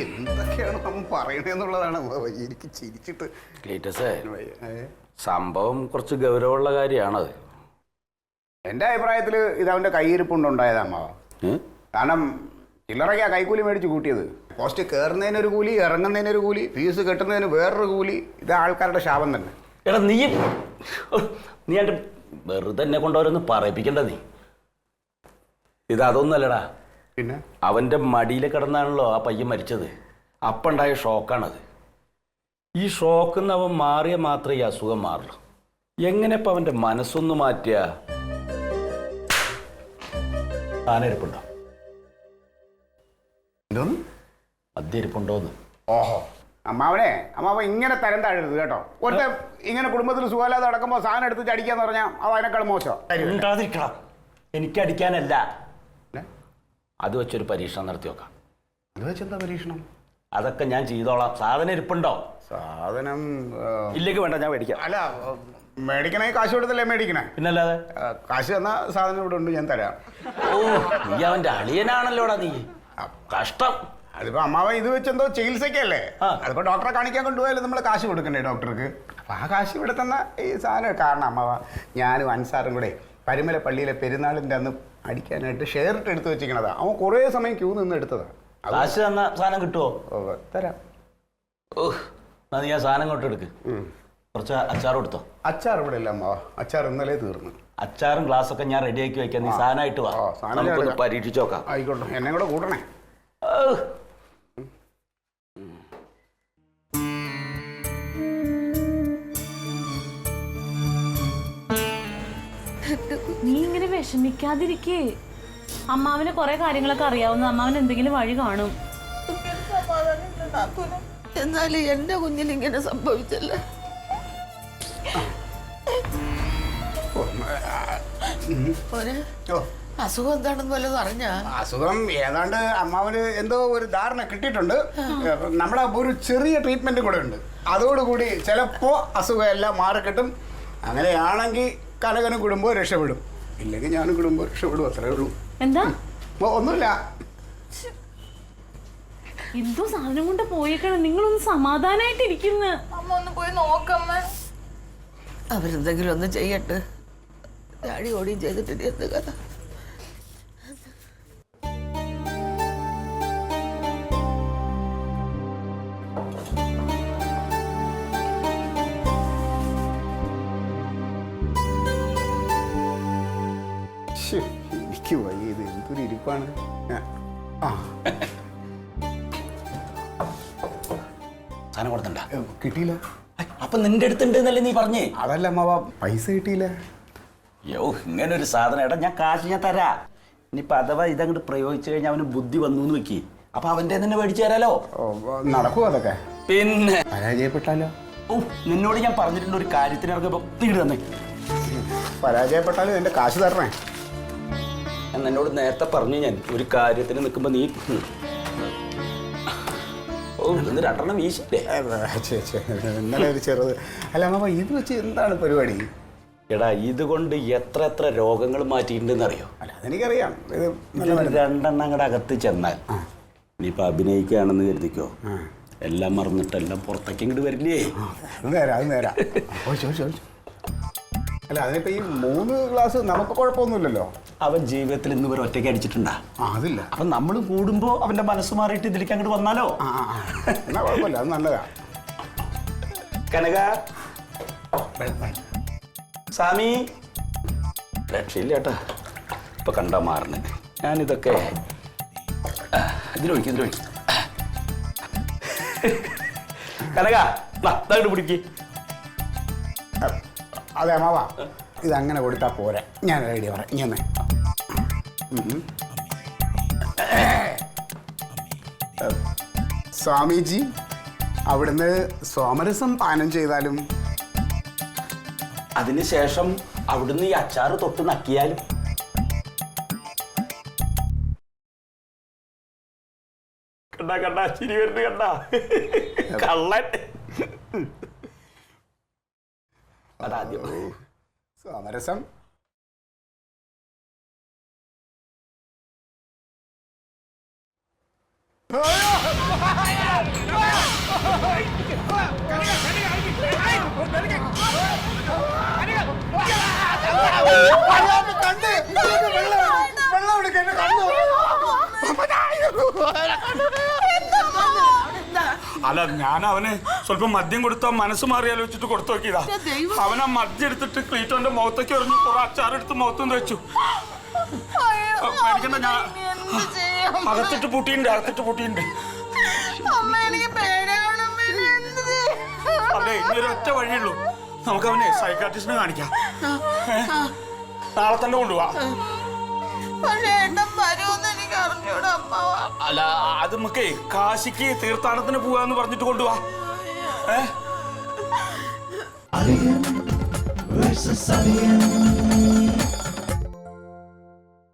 എന്തൊക്കെയാണ് നമ്മൾ പറയണെന്നുള്ളതാണ് എനിക്ക് ചിരിച്ചിട്ട്. സംഭവം കുറച്ച് ഗൗരവമുള്ള കാര്യമാണത്. എൻ്റെ അഭിപ്രായത്തിൽ ഇത് അവൻ്റെ കയ്യിരിപ്പുണ്ടായത് അമ്മാവ. കാരണം ചില്ലറയ്ക്കാ കൈക്കൂലി മേടിച്ച് കൂട്ടിയത്. പോസ്റ്റ് കയറുന്നതിനൊരു കൂലി, ഇറങ്ങുന്നതിനൊരു കൂലി, ഫീസ് കെട്ടുന്നതിന് വേറൊരു കൂലി. ഇത് ആൾക്കാരുടെ ശാപം തന്നെ. എടാ നീ എൻ്റെ വെറുതെ എന്നെ കൊണ്ടവരൊന്ന് പറയിപ്പിക്കണ്ട. നീ ഇതൊന്നല്ലടാ, പിന്നെ അവൻ്റെ മടിയിൽ കിടന്നാണല്ലോ ആ പയ്യൻ മരിച്ചത്. അപ്പുണ്ടായ ഷോക്കാണത്. ഈ ഷോക്കിൽ നിന്ന് അവൻ മാറിയ മാത്രമേ ഈ അസുഖം മാറുള്ളൂ. എങ്ങനെ ഇപ്പം അവൻ്റെ മനസ്സൊന്ന് മാറ്റിയ താനെരിപ്പുണ്ടോ? മദ്യരിപ്പുണ്ടോന്ന്? ഓഹോ അമ്മാവനെ, അമ്മാവൻ ഇങ്ങനെ തരം താഴരുത് കേട്ടോ. ഒറ്റ ഇങ്ങനെ കുടുംബത്തിൽ സുഖമില്ലാതെ നടക്കുമ്പോൾ സാധനം എടുത്ത് ചടിക്കാന്ന് പറഞ്ഞാൽ അത് അതിനേക്കാൾ മോശം. എനിക്കടിക്കാനല്ല, അത് വെച്ചൊരു പരീക്ഷണം നടത്തി നോക്കാം. അത് വെച്ചെന്താ പരീക്ഷണം? അതൊക്കെ ഞാൻ ചെയ്തോളാം. സാധനം ഇരിപ്പുണ്ടോ? സാധനം ഇല്ലെങ്കിൽ വേണ്ട, ഞാൻ മേടിക്കാം. അല്ല മേടിക്കണേ കാശ് കൊടുത്തല്ലേ മേടിക്കണേ? പിന്നല്ലാതെ കാശ് തന്ന സാധനം ഇവിടെ ഉണ്ട്, ഞാൻ തരാം. ഓ നീ അവൻ്റെ അളിയനാണല്ലോടാ നീ. കഷ്ടം. അതിപ്പോ അമ്മാവൻ ഇത് വെച്ചെന്തോ ചികിത്സയ്ക്കല്ലേ? അതിപ്പോ ഡോക്ടറെ കാണിക്കാൻ കൊണ്ടുപോയാലും നമ്മൾ കാശ് കൊടുക്കണ്ടേ ഡോക്ടർക്ക്? അപ്പൊ ആ കാശ് ഇവിടെ തന്ന ഈ സാധനം. കാരണം അമ്മാവ ഞാനും അൻസാറും കൂടെ പരിമല പള്ളിയിലെ പെരുന്നാളിൻ്റെ അന്ന് അടിക്കാനായിട്ട് ഷെയറിട്ട് എടുത്ത് വെച്ചിരിക്കണതാ. അവൻ കുറേ സമയം ക്യൂ നിന്ന് എടുത്തതാ. കാശ് തന്ന സാധനം കിട്ടുമോ? തരാം. ഓഹ് നീ ആ സാധനം കൊണ്ട് എടുക്ക്. കുറച്ച് അച്ചാർ കൊടുത്തോ? അച്ചാർ ഇവിടെ ഇല്ല അമ്മാവ, അച്ചാർ ഇന്നലെ തീർന്നു. അച്ചാറും ഗ്ലാസ്സൊക്കെ ഞാൻ റെഡിയാക്കി വെക്കാം. നീ സാധനമായിട്ട് വാ, നമുക്കൊന്ന് പരീക്ഷിച്ച് നോക്കാം. ആയിക്കോട്ടെ, എന്നെ കൂടെ കൂട്ടണേ. നീ ഇങ്ങനെ വിഷമിക്കാതിരിക്കേ. അമ്മാവിന് കുറെ കാര്യങ്ങളൊക്കെ അറിയാവുന്ന, അമ്മാവന് എന്തെങ്കിലും വഴി കാണും. എന്നാലും എന്റെ കുഞ്ഞിന് ഇങ്ങനെ സംഭവിച്ചല്ല. അസുഖം എന്താണെന്ന് വല്ലതും അറിഞ്ഞാ? അസുഖം ഏതാണ്ട് അമ്മാവന് എന്തോ ഒരു ധാരണ കിട്ടിയിട്ടുണ്ട്. നമ്മുടെ ഒരു ചെറിയ ട്രീറ്റ്മെന്റ് കൂടെ ഉണ്ട്. അതോടുകൂടി ചിലപ്പോ അസുഖം എല്ലാം മാറിക്കിട്ടും. അങ്ങനെയാണെങ്കിൽ കനകനും കുടുംബം രക്ഷപ്പെടും, ഇല്ലെങ്കിൽ ഞാനും കുടുംബം രക്ഷപ്പെടും. അത്രേ ഉള്ളൂ. എന്താ? ഒന്നുമില്ല. എന്തോ സാധനം കൊണ്ട് പോയേക്കണം. നിങ്ങളൊന്ന് സമാധാനായിട്ടിരിക്കുന്നു. അമ്മ ഒന്ന് പോയി നോക്കമ്മ. അവരെന്തെങ്കിലും ഒന്ന് ചെയ്യട്ടെ. ചാടി ഓടിയും ചെയ്തിട്ട് എന്ത് കഥ? എനിക്ക് വയ്യ, ഇത് എന്തൊരു ഇരിപ്പാണ്. സാധനം കൊടുത്തണ്ട? കിട്ടിയില്ല. അപ്പൊ നിന്റെ അടുത്തുണ്ട് എന്നല്ലേ നീ പറഞ്ഞേ? അതല്ല അമ്മാവ, പൈസ കിട്ടിയില്ല. യോ ഇങ്ങനൊരു സാധനം. എടാ ഞാൻ കാശ് ഞാൻ തരാ. ഇനിയിപ്പോൾ അഥവാ ഇതങ്ങോട്ട് പ്രയോഗിച്ചു കഴിഞ്ഞാൽ അവന് ബുദ്ധി വന്നു എന്ന് വെക്കി, അപ്പൊ അവൻ്റെ തന്നെ മേടിച്ചു തരാലോ. നടക്കുമോ അതൊക്കെ? പിന്നെ പരാജയപ്പെട്ടാലോ? ഓ നിന്നോട് ഞാൻ പറഞ്ഞിട്ടുണ്ട് ഒരു കാര്യത്തിന് ഇറങ്ങുമ്പോൾ തീട് തന്നെ. പരാജയപ്പെട്ടാലും എൻ്റെ കാശ് തരണേ. എന്നോട് നേരത്തെ പറഞ്ഞു ഞാൻ ഒരു കാര്യത്തിന് നിൽക്കുമ്പോൾ നീ ഓ ഇന്ന് രണ്ടെണ്ണം വീശില്ലേ? ഇന്നലെ ഒരു ചെറുത്. അല്ല അമ്മ ഇത് വെച്ച് എന്താണ് പരിപാടി? എടാ ഇതുകൊണ്ട് എത്ര എത്ര രോഗങ്ങൾ മാറ്റിയിട്ടുണ്ടെന്ന് അറിയോ? അല്ല അതെനിക്കറിയാം. രണ്ടെണ്ണം അങ്ങടെ അകത്ത് ചെന്നാൽ ഇനിയിപ്പോൾ അഭിനയിക്കുകയാണെന്ന് കരുതിക്കോ, എല്ലാം മറന്നിട്ട് എല്ലാം പുറത്തേക്ക് ഇങ്ങോട്ട് വരില്ലേ? അത് നേരാ, അത് നേരാ. അല്ല അതിനിപ്പോൾ ഈ 3 ഗ്ലാസ് നമുക്ക് കുഴപ്പമൊന്നുമില്ലല്ലോ. അവൻ ജീവിതത്തിൽ ഇന്ന് വരെ ഒറ്റയ്ക്ക് അടിച്ചിട്ടുണ്ടാ? അതില്ല. അപ്പം നമ്മൾ കൂടുമ്പോൾ അവൻ്റെ മനസ്സ് മാറിയിട്ട് ഇതിലേക്ക് അങ്ങോട്ട് വന്നാലോ? എന്നാ കുഴപ്പമില്ല, അത് നല്ലതാ. കനക സ്വാമി രക്ഷയില്ല കേട്ടാ. ഇപ്പൊ കണ്ടാ മാറുന്നേ. ഞാനിതൊക്കെ ഇതിലൊഴിക്കും, ഇതിലൊഴിക്കും. കനക അങ്ങോട്ട് പിടിക്ക്. അതെ അമ്മാവാ, ഇതങ്ങനെ കൊടുത്താൽ പോരെ. ഞാൻ ഐഡിയ പറയാം. ഇങ്ങനെ സ്വാമിജി അവിടുന്ന് സോമരസം പാനം ചെയ്താലും അതിനുശേഷം അവിടുന്ന് ഈ അച്ചാറ് തൊട്ട് നക്കിയാലും കണ്ടാ കണ്ടാ ചിരി വരുന്നു കണ്ടാ കള്ളൻ. അതാദ്യം സോമരസം അല്ല ഞാൻ അവന് സ്വല്പം മദ്യം കൊടുത്താൽ മനസ്സ് മാറി ആലോചിച്ചിട്ട് കൊടുത്തു നോക്കിയതാ. അവൻ ആ മദ്യം എടുത്തിട്ട് ക്ലീറ്റോന്റെ മുഖത്തേക്ക് എറിഞ്ഞു കുറെ അച്ചാറെടുത്ത് മുഖത്തും വെച്ചു. പേടിക്കണ്ട, ഞാൻ അകത്തിട്ട് പൂട്ടിയിട്ടുണ്ട്. അല്ലേ ഇനി ഒരു ഒറ്റ വഴിയുള്ളൂ. നമുക്ക് അവനെ സൈക്കാട്രിസ്റ്റിനെ കാണിക്കാം. നാളെ തന്നെ കൊണ്ടുപോവാ. അല്ല അത് നമുക്കേ കാശിക്ക് തീർത്ഥാടനത്തിന് പോവാന്ന് പറഞ്ഞിട്ട് കൊണ്ടുപോവാ. Versus Alien.